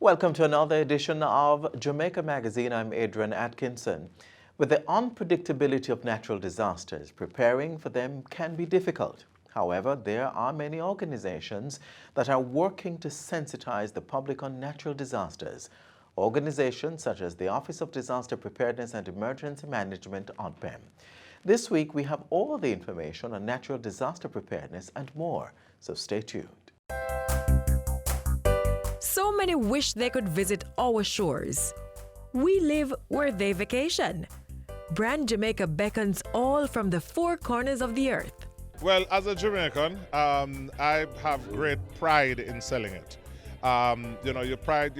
Welcome to another edition of Jamaica Magazine. I'm Adrian Atkinson. With the unpredictability of natural disasters, preparing for them can be difficult. However, there are many organizations that are working to sensitize the public on natural disasters. Organizations such as the Office of Disaster Preparedness and Emergency Management, ODPEM. This week, we have all the information on natural disaster preparedness and more, so stay tuned. So many wish they could visit our shores. We live where they vacation. Brand Jamaica beckons all from the four corners of the earth. Well, as a Jamaican, I have great pride in selling it. Your pride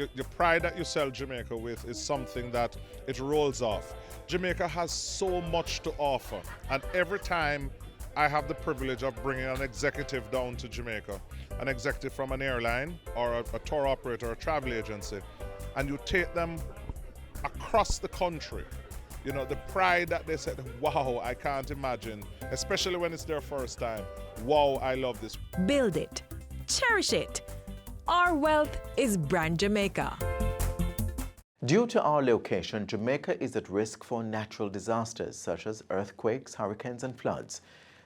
that you sell Jamaica with is something that it rolls off. Jamaica has so much to offer, and every time I have the privilege of bringing an executive down to Jamaica, an executive from an airline or a tour operator or a travel agency, and you take them across the country, the pride that they said, wow, I can't imagine, especially when it's their first time. Wow, I love this. Build it. Cherish it. Our wealth is Brand Jamaica. Due to our location, Jamaica is at risk for natural disasters such as earthquakes, hurricanes, and floods.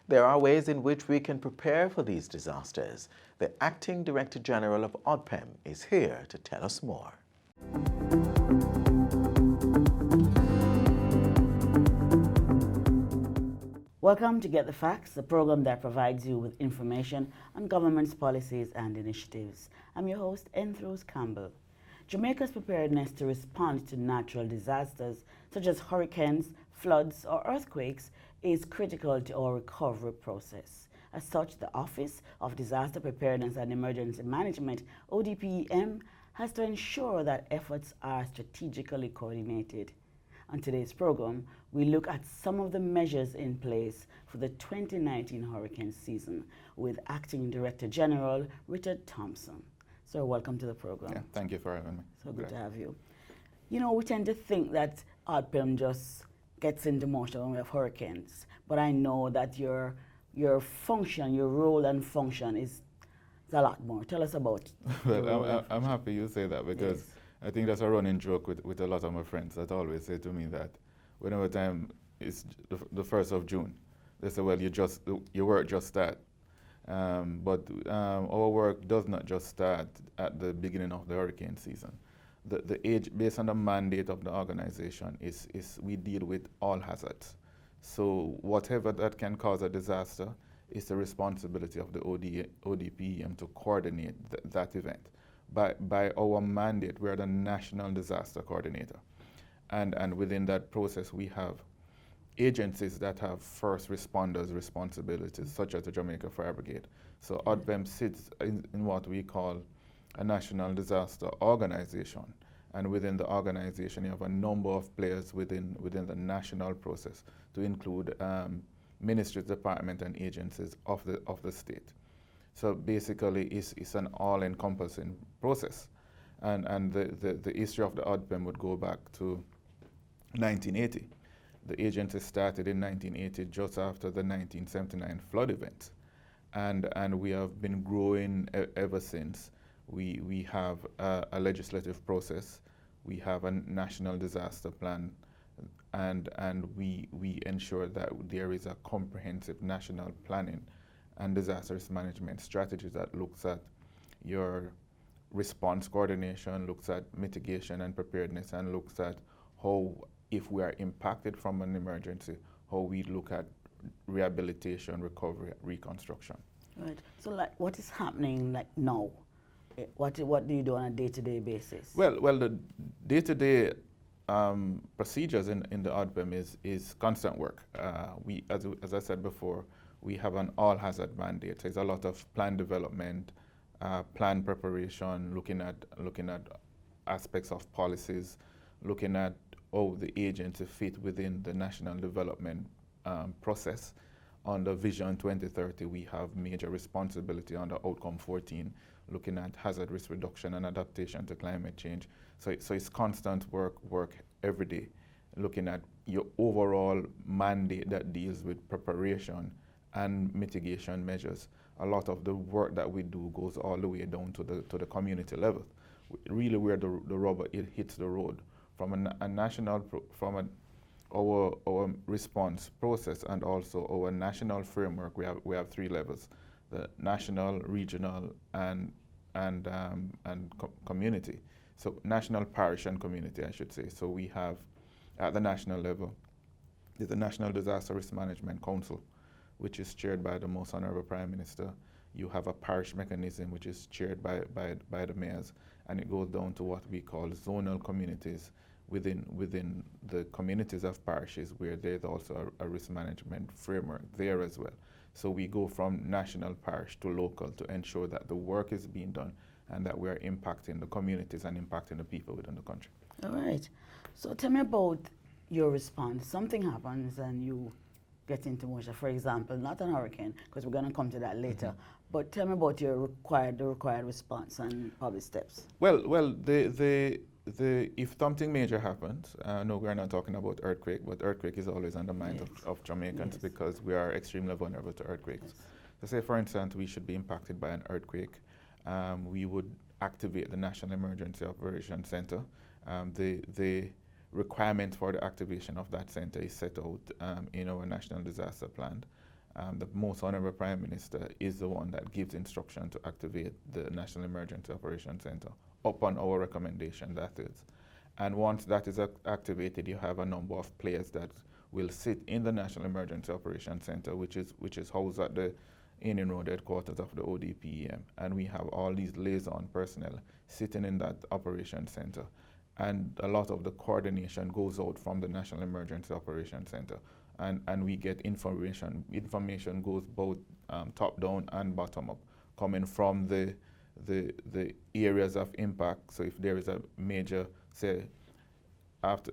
There are ways in which we can prepare for these disasters. The Acting Director General of ODPEM is here to tell us more. Welcome to Get the Facts, the program that provides you with information on government's policies and initiatives. I'm your host, Enthros Campbell. Jamaica's preparedness to respond to natural disasters such as hurricanes, floods, or earthquakes is critical to our recovery process. As such, the Office of Disaster Preparedness and Emergency Management, ODPEM, has to ensure that efforts are strategically coordinated. On today's program, we look at some of the measures in place for the 2019 hurricane season with Acting Director General Richard Thompson. Sir, welcome to the program. Yeah, thank you for having me. So good to have you. We tend to think that ODPEM just gets into motion when we have hurricanes, but I know that your function, your role and function is a lot more. Tell us about it. Well, I'm happy you say that because yes. I think that's a running joke with a lot of my friends that always say to me that whenever time is the 1st of June, they say, well, your work just start. But our work does not just start at the beginning of the hurricane season. Based on the mandate of the organization, is we deal with all hazards. So whatever that can cause a disaster is the responsibility of the ODPEM to coordinate that event. By our mandate, we are the National Disaster Coordinator. And within that process, we have agencies that have first responders responsibilities, such as the Jamaica Fire Brigade. So ODPEM sits in what we call a National Disaster Organization. And within the organization, you have a number of players within the national process to include ministries, departments, and agencies of the state. So basically, it's an all-encompassing process. And the history of the ODPEM would go back to 1980. The agency started in 1980, just after the 1979 flood event. And we have been growing ever since. We have a legislative process, we have a national disaster plan, and we ensure that there is a comprehensive national planning and disaster risk management strategy that looks at your response coordination, looks at mitigation and preparedness, and looks at how, if we are impacted from an emergency, how we look at rehabilitation, recovery, reconstruction. Right. So, what is happening now? What do you do on a day-to-day basis? Well, the day-to-day procedures in the ODPEM is constant work. We, as I said before, we have an all-hazard mandate. There's a lot of plan development, plan preparation, looking at aspects of policies, looking at how the agency fit within the national development process. Under Vision 2030, we have major responsibility under Outcome 14, looking at hazard risk reduction and adaptation to climate change. So it's constant work every day, looking at your overall mandate that deals with preparation and mitigation measures. A lot of the work that we do goes all the way down to the community level, really where the rubber it hits the road from our response process and also our national framework. We have 3 levels: the national, regional, and community. So national, parish, and community, I should say. So we have at the national level, there's the National Disaster Risk Management Council, which is chaired by the Most Honorable Prime Minister. You have a parish mechanism, which is chaired by the mayors, and it goes down to what we call zonal communities within the communities of parishes, where there's also a risk management framework there as well. So we go from national, parish to local to ensure that the work is being done and that we are impacting the communities and impacting the people within the country. All right. So tell me about your response. Something happens and you get into motion. For example, not an hurricane, because we're going to come to that later, but tell me about the required response and public steps. Well, if something major happens, no, we're not talking about earthquake, but earthquake is always on the mind of Jamaicans because we are extremely vulnerable to earthquakes. So say, for instance, we should be impacted by an earthquake. We would activate the National Emergency Operations Center. The requirement for the activation of that center is set out in our National Disaster Plan. The Most Honorable Prime Minister is the one that gives instruction to activate the National Emergency Operations Center upon our recommendation, that is. And once that is activated, you have a number of players that will sit in the National Emergency Operations Center, which is housed at the Union Road headquarters of the ODPEM. And we have all these liaison personnel sitting in that operations center. And a lot of the coordination goes out from the National Emergency Operations Center. And we get information. Information goes both top down and bottom up, coming from the areas of impact. So if there is a major, say, after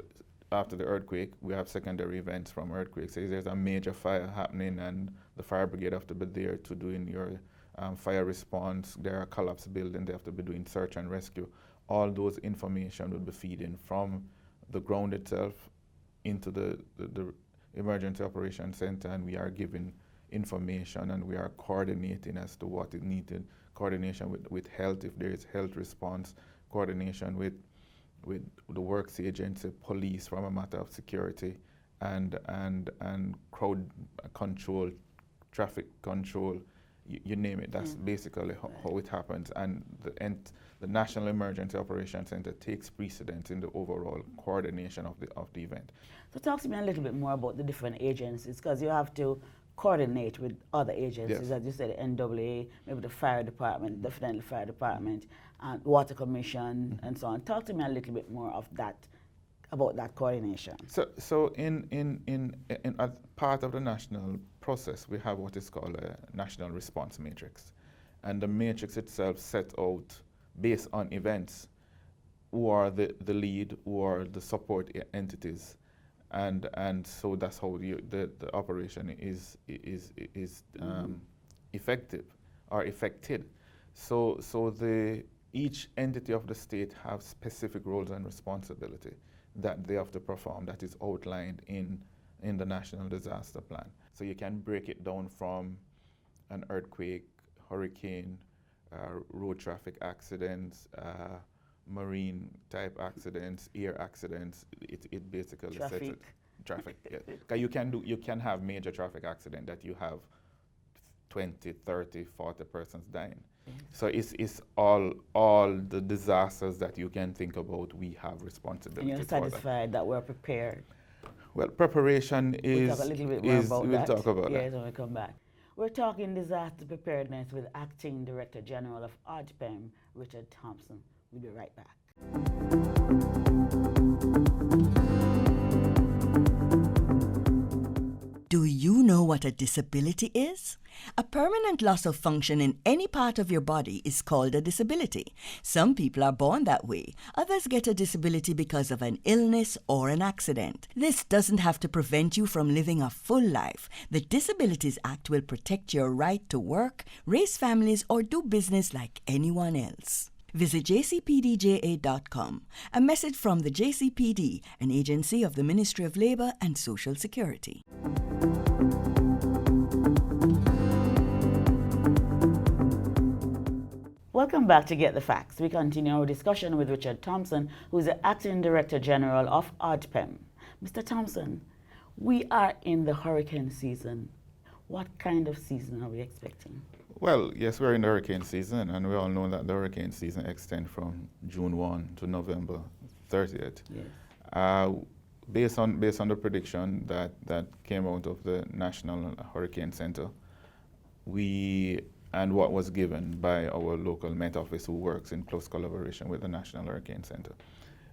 the earthquake, we have secondary events from earthquakes. So if there's a major fire happening and the fire brigade have to be there to doing your fire response, there are collapsed buildings, they have to be doing search and rescue. All those information will be feeding from the ground itself into the Emergency Operations Center, and we are giving information and we are coordinating as to what is needed, coordination with health if there is health response, coordination with the works agency, police from a matter of security, and crowd control, traffic control, you name it. That's basically how it happens. And the National Emergency Operations Center takes precedence in the overall coordination of the event. So talk to me a little bit more about the different agencies, because you have to coordinate with other agencies, as you said, the NAA, maybe the fire department, definitely fire department, and water commission, and so on. Talk to me a little bit more of that, about that coordination. So in as part of the national process, we have what is called a national response matrix, and the matrix itself set out based on events who are the lead, who are the support entities, and so that's how the operation is effective or effected. So each entity of the state have specific roles and responsibility that they have to perform that is outlined in the National Disaster Plan. So you can break it down from an earthquake, hurricane, road traffic accidents, marine type accidents, air accidents. It basically sets it. Traffic. Yeah. 'Cause you can have major traffic accident that you have 20, 30, 40 persons dying. So it's all the disasters that you can think about, we have responsibility and you're satisfied that we're prepared? Well, preparation is... We'll talk a little bit more about that. We'll talk about that. Yes, when we come back. We're talking disaster preparedness with Acting Director General of ODPEM, Richard Thompson. We'll be right back. Do you know what a disability is? A permanent loss of function in any part of your body is called a disability. Some people are born that way. Others get a disability because of an illness or an accident. This doesn't have to prevent you from living a full life. The Disabilities Act will protect your right to work, raise families, or do business like anyone else. Visit jcpdja.com. A message from the JCPD, an agency of the Ministry of Labour and Social Security. Welcome back to Get the Facts. We continue our discussion with Richard Thompson, who is the Acting Director General of ODPEM. Mr. Thompson, we are in the hurricane season. What kind of season are we expecting? Well, yes, we're in the hurricane season, and we all know that the hurricane season extends from June 1 to November 30th. Yes. Based on the prediction that came out of the National Hurricane Center, and what was given by our local Met Office, who works in close collaboration with the National Hurricane Center,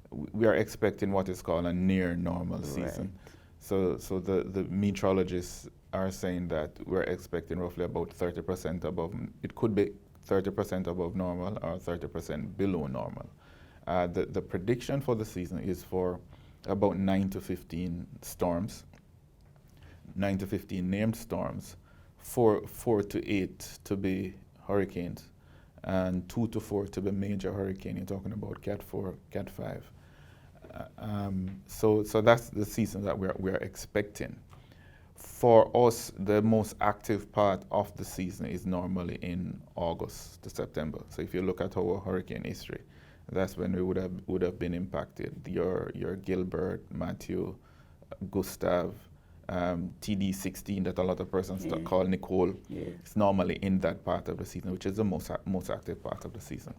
we are expecting what is called a near normal season. So the meteorologists are saying that we're expecting roughly about 30% above. It could be 30% above normal or 30% below normal. The prediction for the season is for about 9 to 15 storms, 9 to 15 named storms, 4 to 8 to be hurricanes, and 2 to 4 to be major hurricane. You're talking about Cat 4, Cat 5. So that's the season that we're expecting. For us, the most active part of the season is normally in August to September. So if you look at our hurricane history, that's when we would have been impacted. Your Gilbert, Matthew, Gustav, TD16 that a lot of persons call Nicole. Yes. It's normally in that part of the season, which is the most active part of the season.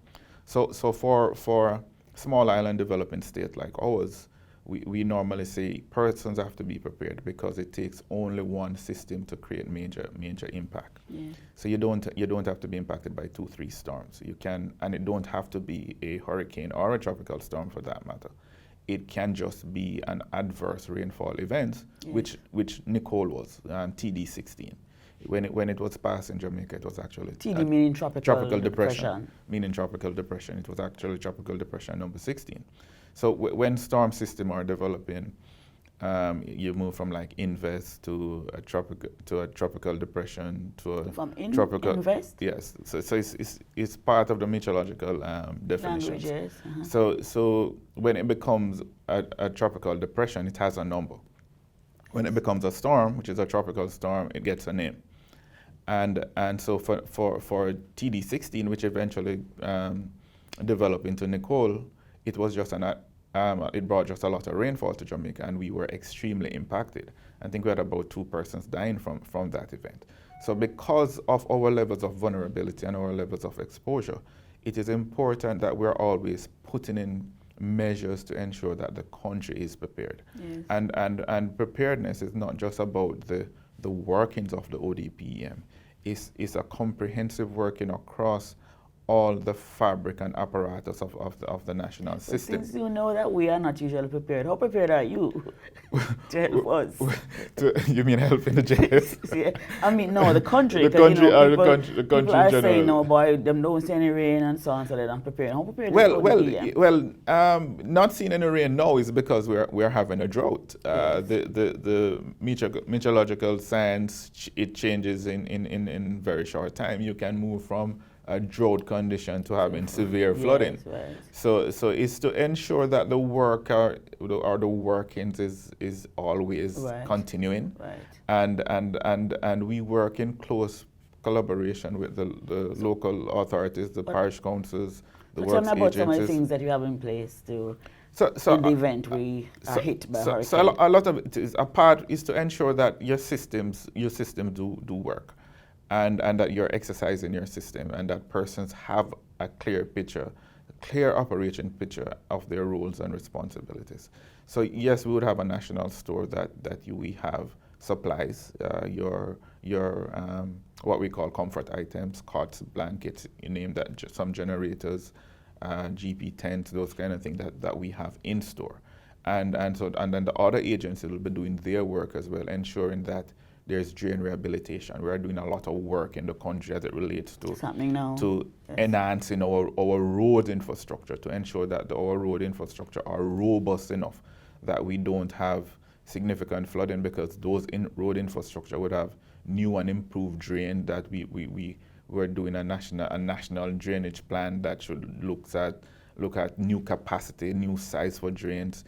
So for small island developing state like ours, we normally say persons have to be prepared because it takes only one system to create major impact. Yeah. So you don't have to be impacted by 2-3 storms. You can, and it don't have to be a hurricane or a tropical storm for that matter. It can just be an adverse rainfall event, which Nicole was, TD16. When it was passed in Jamaica, it was actually TD meaning tropical depression. Meaning tropical depression. It was actually tropical depression number 16. So when storm systems are developing, you move from like invest to a tropical depression to a tropical invest. Yes. So it's part of the meteorological definitions. Languages. So when it becomes a tropical depression, it has a number. When it becomes a storm, which is a tropical storm, it gets a name. And so for TD16, which eventually developed into Nicole, it was just it brought just a lot of rainfall to Jamaica, and we were extremely impacted. I think we had about 2 persons dying from that event. So because of our levels of vulnerability and our levels of exposure, it is important that we're always putting in measures to ensure that the country is prepared. Yes. And preparedness is not just about the workings of the ODPEM. It's a comprehensive working across all the fabric and apparatus of the national system. Since you know that we are not usually prepared, how prepared are you to help us? You mean help in the jails? Yeah. I mean, no, the country. The country, people are in saying, general. no, boy, them don't see any rain and so on, so they're not prepared. How prepared is Well, not seeing any rain now is because we're having a drought. The meteorological science, it changes in very short time. You can move from a drought condition to having severe flooding. Yes, right. So it's to ensure that the work or the workings is always continuing. Right. And we work in close collaboration with the local authorities, the parish councils, the works agencies. Tell me about some of the things that you have in place to in the event we are hit by a hurricane. So a lot of it is to ensure that your system do work. And that you're exercising your system, and that persons have a clear picture, a clear operation picture of their roles and responsibilities. So yes, we would have a national store that we have supplies, your what we call comfort items, cots, blankets, you name that, some generators, GP tents, those kind of things that we have in store. And then the other agencies will be doing their work as well, ensuring that there's drain rehabilitation. We're doing a lot of work in the country as it relates to enhancing our road infrastructure, to ensure that our road infrastructure are robust enough that we don't have significant flooding, because those road infrastructure would have new and improved drain that we're doing a national drainage plan that should look at new capacity, new size for drains,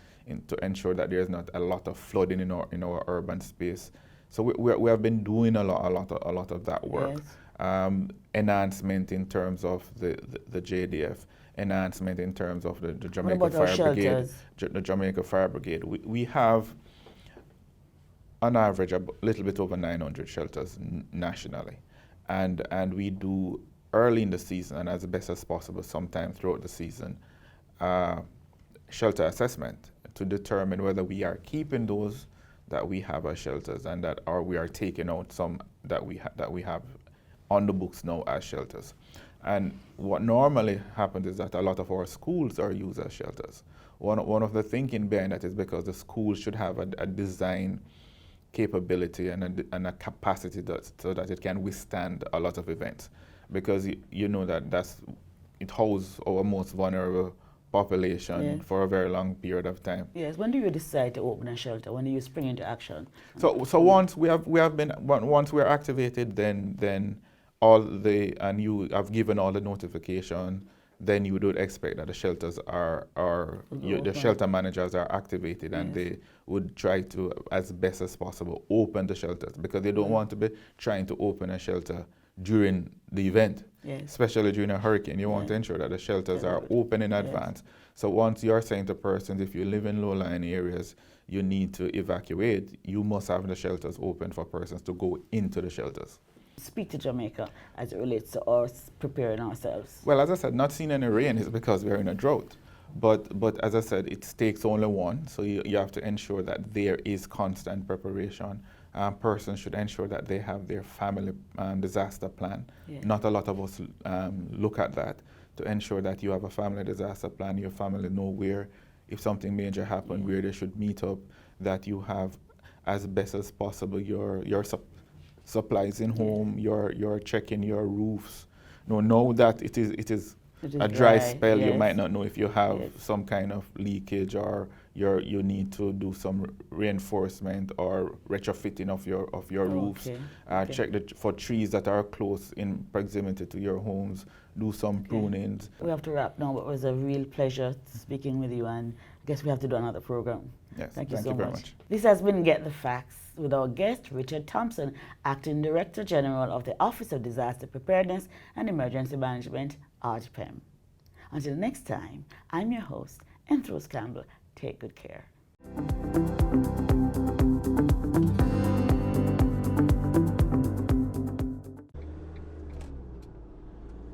to ensure that there's not a lot of flooding in our urban space. So we have been doing a lot of that work. enhancement in terms of the JDF, enhancement in terms of the Jamaica What about our Fire Brigade, shelters? the Jamaica Fire Brigade. We have, on average, a little bit over 900 shelters nationally, and we do early in the season and as best as possible, sometime throughout the season, shelter assessment to determine whether we are keeping those that we have as shelters and that, or we are taking out some that we have on the books now as shelters. And what normally happens is that a lot of our schools are used as shelters. One of the thinking behind that is because the school should have a design capability and a capacity so that it can withstand a lot of events. Because you know that it holds our most vulnerable population for a very long period of time. Yes. When do you decide to open a shelter? When do you spring into action? So once we're activated, then you have given all the notification, then you would expect that the shelters the shelter managers are activated, and they would try to, as best as possible, open the shelters, because they don't want to be trying to open a shelter during the event, especially during a hurricane. You want to ensure that the shelters are open in advance. So once you're saying to persons, if you live in low-lying areas, you need to evacuate, you must have the shelters open for persons to go into the shelters. Speak to Jamaica as it relates to us preparing ourselves. Well, as I said, not seeing any rain is because we're in a drought. But as I said, it takes only one, so you have to ensure that there is constant preparation. Persons should ensure that they have their family disaster plan. Not a lot of us look at that, to ensure that you have a family disaster plan, your family know where, if something major happened, where they should meet up, that you have as best as possible your supplies in home, you're checking your roofs. Know that it is a dry spell. You might not know if you have some kind of leakage, or you need to do some reinforcement or retrofitting of your roofs. Check for trees that are close in proximity to your homes. Do some prunings. We have to wrap now, but it was a real pleasure speaking with you, and I guess we have to do another program. Yes, thank you so very much. This has been Get the Facts with our guest, Richard Thompson, Acting Director General of the Office of Disaster Preparedness and Emergency Management, ODPEM. Until next time, I'm your host, Rose Campbell. Take good care.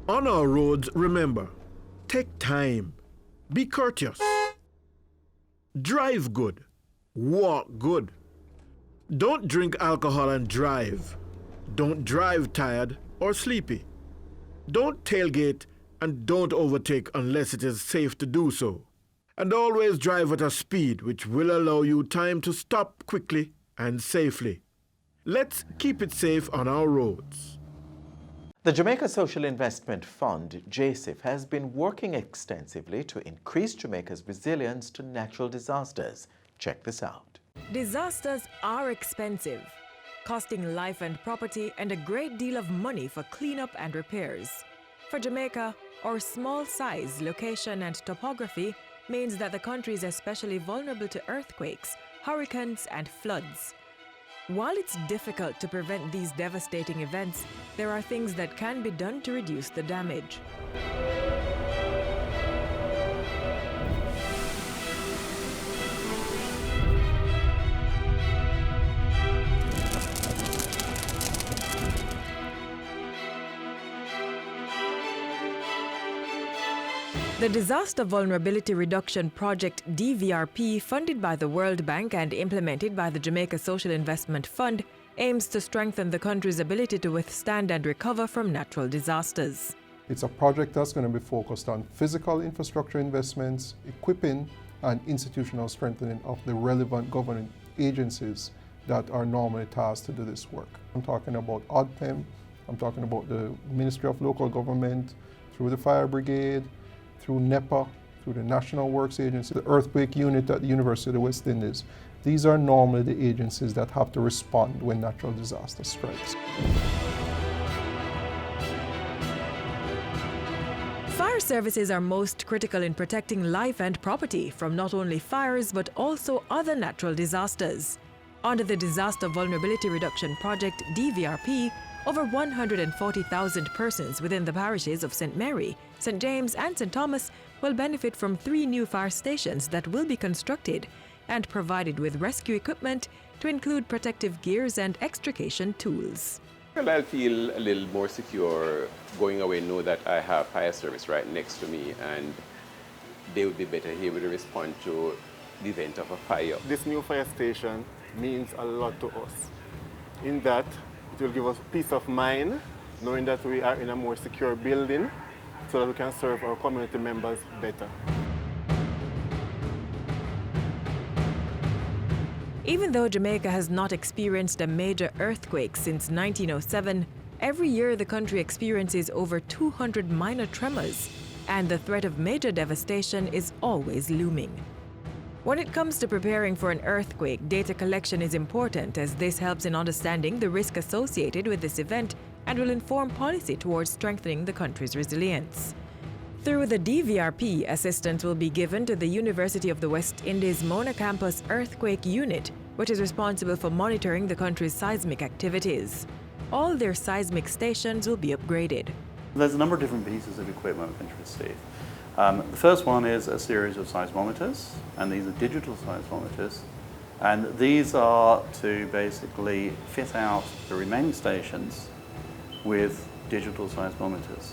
On our roads, remember, take time, be courteous, drive good, walk good. Don't drink alcohol and drive. Don't drive tired or sleepy. Don't tailgate and don't overtake unless it is safe to do so. And always drive at a speed which will allow you time to stop quickly and safely. Let's keep it safe on our roads. The Jamaica Social Investment Fund, JSIF, has been working extensively to increase Jamaica's resilience to natural disasters. Check this out. Disasters are expensive, costing life and property and a great deal of money for cleanup and repairs. For Jamaica, our small size, location and topography means that the country is especially vulnerable to earthquakes, hurricanes and floods. While it's difficult to prevent these devastating events, there are things that can be done to reduce the damage. The Disaster Vulnerability Reduction Project DVRP, funded by the World Bank and implemented by the Jamaica Social Investment Fund, aims to strengthen the country's ability to withstand and recover from natural disasters. It's a project that's going to be focused on physical infrastructure investments, equipping and institutional strengthening of the relevant government agencies that are normally tasked to do this work. I'm talking about ODPEM, I'm talking about the Ministry of Local Government, through the Fire Brigade, through NEPA, through the National Works Agency, the Earthquake Unit at the University of the West Indies. These are normally the agencies that have to respond when natural disaster strikes. Fire services are most critical in protecting life and property from not only fires but also other natural disasters. Under the Disaster Vulnerability Reduction Project, DVRP, Over 140,000 persons within the parishes of St. Mary, St. James and St. Thomas will benefit from 3 new fire stations that will be constructed and provided with rescue equipment to include protective gears and extrication tools. Well, I'll feel a little more secure going away, know that I have fire service right next to me and they would be better able to respond to the event of a fire. This new fire station means a lot to us. In that, it will give us peace of mind, knowing that we are in a more secure building so that we can serve our community members better. Even though Jamaica has not experienced a major earthquake since 1907, every year the country experiences over 200 minor tremors, and the threat of major devastation is always looming. When it comes to preparing for an earthquake, data collection is important as this helps in understanding the risk associated with this event and will inform policy towards strengthening the country's resilience. Through the DVRP, assistance will be given to the University of the West Indies Mona Campus Earthquake Unit, which is responsible for monitoring the country's seismic activities. All their seismic stations will be upgraded. There's a number of different pieces of equipment we can receive. The first one is a series of seismometers, and these are digital seismometers. And these are to basically fit out the remaining stations with digital seismometers.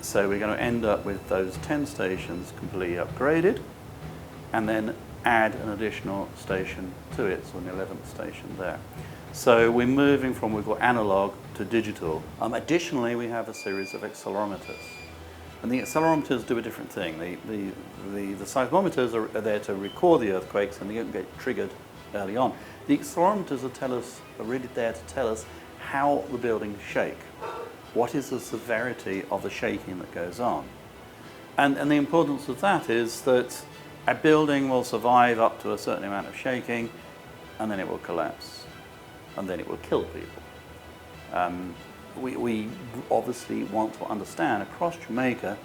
So we're going to end up with those 10 stations completely upgraded, and then add an additional station to it, so an 11th station there. So we're moving from, we've got analog to digital. Additionally, we have a series of accelerometers. And the accelerometers do a different thing. The seismometers are there to record the earthquakes and they don't get triggered early on. The accelerometers are really there to tell us how the buildings shake. What is the severity of the shaking that goes on? And the importance of that is that a building will survive up to a certain amount of shaking and then it will collapse and then it will kill people. We obviously want to understand across Jamaica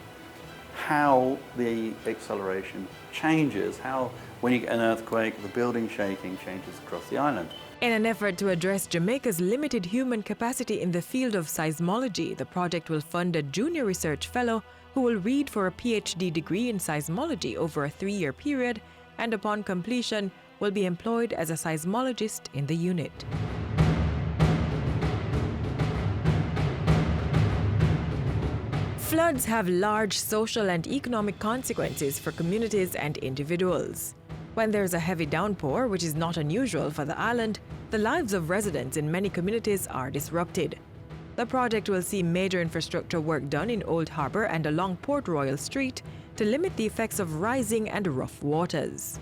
how the acceleration changes, how when you get an earthquake, the building shaking changes across the island. In an effort to address Jamaica's limited human capacity in the field of seismology, the project will fund a junior research fellow who will read for a PhD degree in seismology over a 3-year period and upon completion will be employed as a seismologist in the unit. Floods have large social and economic consequences for communities and individuals. When there's a heavy downpour, which is not unusual for the island, the lives of residents in many communities are disrupted. The project will see major infrastructure work done in Old Harbour and along Port Royal Street to limit the effects of rising and rough waters.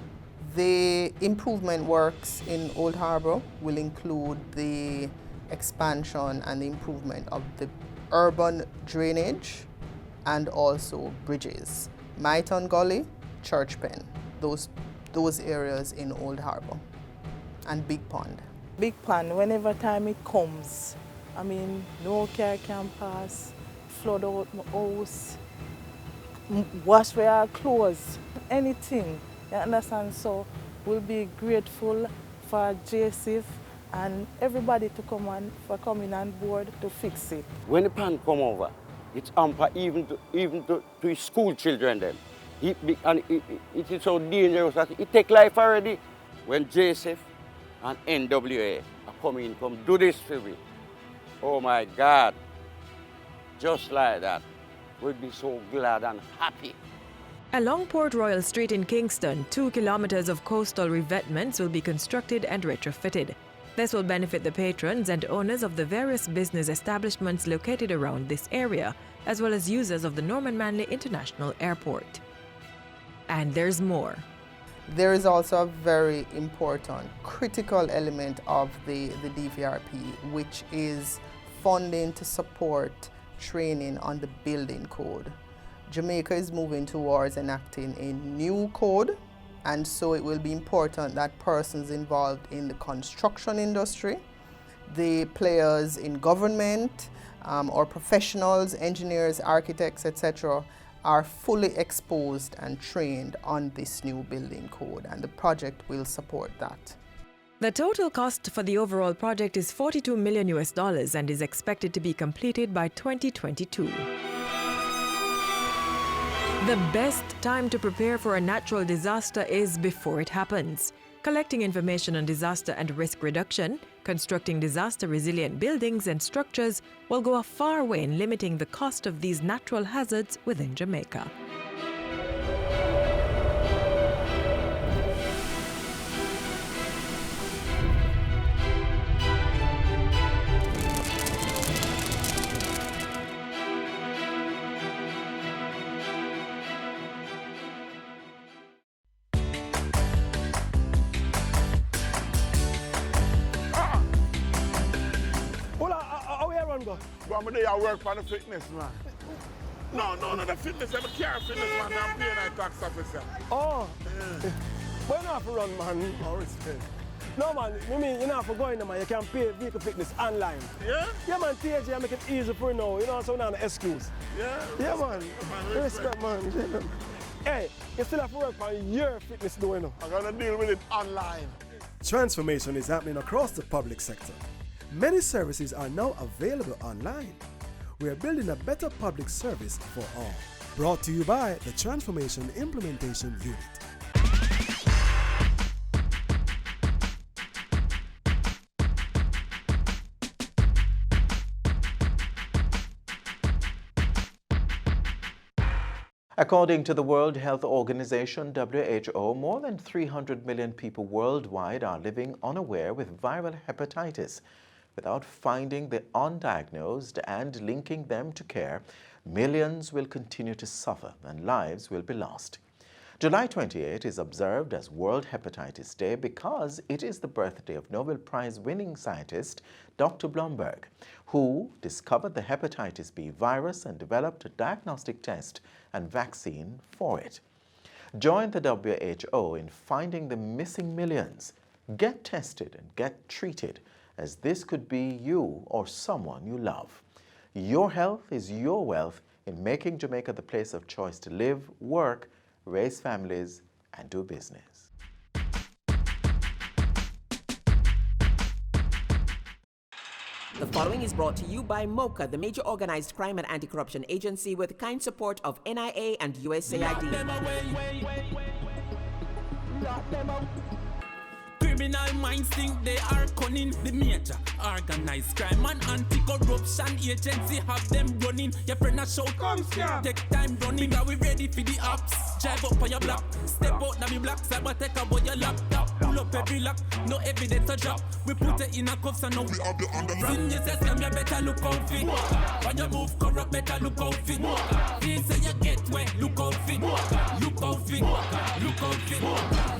The improvement works in Old Harbour will include the expansion and the improvement of the urban drainage and also bridges. Myton Gully, Church Pen, those areas in Old Harbour, and Big Pond. Big Pond, whenever time it comes, I mean, no car can pass, flood out my house, wash our clothes, anything, you understand? So we'll be grateful for JSIF and everybody to come on, for coming on board to fix it. When the pond come over, it's hamper even to school children then. It is so dangerous that it take life already. When JSF and NWA are coming, come do this for me. Oh my God, just like that. We'll be so glad and happy. Along Port Royal Street in Kingston, 2 kilometers of coastal revetments will be constructed and retrofitted. This will benefit the patrons and owners of the various business establishments located around this area, as well as users of the Norman Manley International Airport. And there's more. There is also a very important, critical element of the DVRP, which is funding to support training on the building code. Jamaica is moving towards enacting a new code, and so it will be important that persons involved in the construction industry, the players in government, or professionals, engineers, architects, etc., are fully exposed and trained on this new building code, and the project will support that. The total cost for the overall project is $42 million and is expected to be completed by 2022. The best time to prepare for a natural disaster is before it happens. Collecting information on disaster and risk reduction, constructing disaster-resilient buildings and structures will go a far way in limiting the cost of these natural hazards within Jamaica. Go on, I work for the fitness, man. No, the fitness, I'm a care fitness, man. I'm paying a tax officer. Oh, yeah. But you don't have to run, man. Oh, respect. No, man, I mean, you don't have to go in there, man. You can pay vehicle fitness online. Yeah? Yeah, man, THG, make it easy for you now. You know, so not an excuse. Yeah? Yeah, man. Respect, man. Hey, you still have to work on your fitness, though, you know. I'm going to deal with it online. Transformation is happening across the public sector. Many services are now available online. We are building a better public service for all. Brought to you by the Transformation Implementation Unit. According to the World Health Organization, WHO, more than 300 million people worldwide are living unaware with viral hepatitis. Without finding the undiagnosed and linking them to care, millions will continue to suffer and lives will be lost. July 28 is observed as World Hepatitis Day because it is the birthday of Nobel Prize-winning scientist Dr. Blumberg, who discovered the hepatitis B virus and developed a diagnostic test and vaccine for it. Join the WHO in finding the missing millions. Get tested and get treated, as this could be you or someone you love. Your health is your wealth in making Jamaica the place of choice to live, work, raise families, and do business. The following is brought to you by MOCA, the major organized crime and anti-corruption agency with kind support of NIA and USAID. Criminal minds think they are cunning. The major organized crime and anti-corruption agency have them running. Your friend a shout, come here. Take time running, are we ready for the ops? Drive up on your block, step out now me block, cyber take about your laptop. Pull up every lock, no evidence to drop. We put it in a cuffs and now we have the underground. Sin you say scam, you better look out fit. When you move corrupt, better look out fit. Please say you get wet, look out fit. Look out fit, look out fit.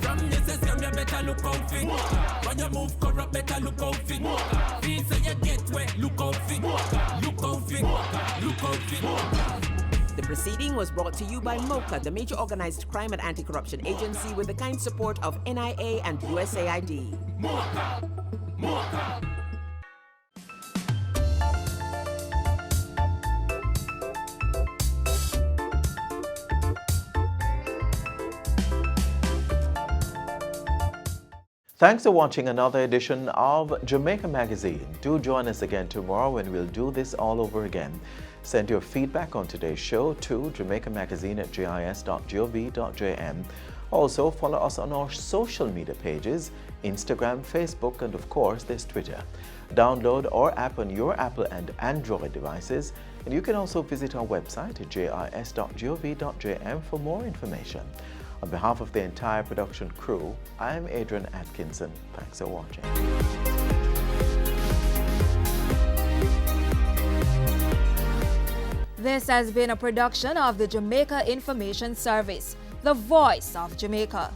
From you say scam, you better look out fit. When you move corrupt, better look out fit. Please say you get wet, look out fit. Look out fit, look out fit. The proceeding was brought to you by MOCA, the major organized crime and anti-corruption agency with the kind support of NIA and USAID. MOCA! MOCA! Thanks for watching another edition of Jamaica Magazine. Do join us again tomorrow when we'll do this all over again. Send your feedback on today's show to jamaicamagazine@gis.gov.jm. Also, follow us on our social media pages, Instagram, Facebook, and of course, there's Twitter. Download our app on your Apple and Android devices, and you can also visit our website at jis.gov.jm for more information. On behalf of the entire production crew, I'm Adrian Atkinson. Thanks for watching. This has been a production of the Jamaica Information Service, the voice of Jamaica.